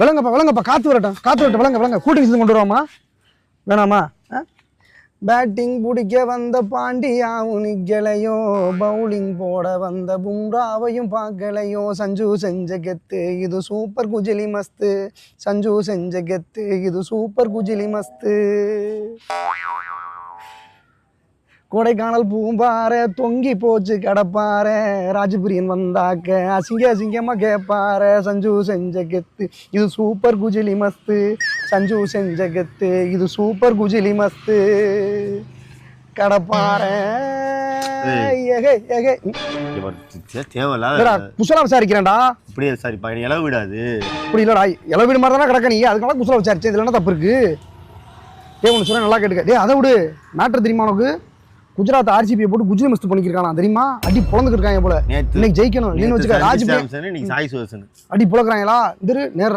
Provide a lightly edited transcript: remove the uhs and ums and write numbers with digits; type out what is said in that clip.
விளங்கப்பா காத்து வரட்டும் விளங்க கூட்டிங் கொண்டு வருவாமா வேணாமா? பேட்டிங் பிடிக்க வந்த பாண்டியா உனிக்கலையோ, பவுலிங் போட வந்த பும்ராவையும் பார்க்கலையோ, சஞ்சு செஞ்ச கெத்து இது சூப்பர் குஜிலி மஸ்து, சஞ்சு செஞ்ச கெத்து இது சூப்பர் குஜிலி மஸ்து. கொடைக்கானல் பூம்பார தொங்கி போச்சு கடப்பார, ராஜபிரியன் வந்தாக்க அசிங்கமா கேட்பார, சஞ்சு செஞ்ச கெத்து இது சூப்பர் குஜிலி மஸ்து, சஞ்சு செஞ்ச கெத்து இது சூப்பர் குஜிலி மஸ்து. கடப்பார குசலா விசாரிக்கிறேன்டா. இப்படியே சரிப்பா, இளவு விடாது. இப்படி இல்லடா, இளவு வீடு மாதிரி தானே கிடக்க நீ, அதுக்காக குசலா விசாரிச்சேன். இதுல என்ன தப்பு இருக்கு? ஒன்று சொல்ல நல்லா கேட்டுக்க. அதை விடு, மேட்டர் தெரியுமா உனக்கு? குஜராத் ஆர்சிபியை போட்டு குஜிலி மஸ்து பண்ணிருக்கானா தெரியுமா? அடி புலந்துட்டு இருக்காங்க போல. இன்னைக்கு ஜெயிக்கணும் இல்லைன்னு வச்சுக்க. ராஜ்பிரியன் சாய் சுதர்சன் அடி புலக்குறாங்களா? நேரம்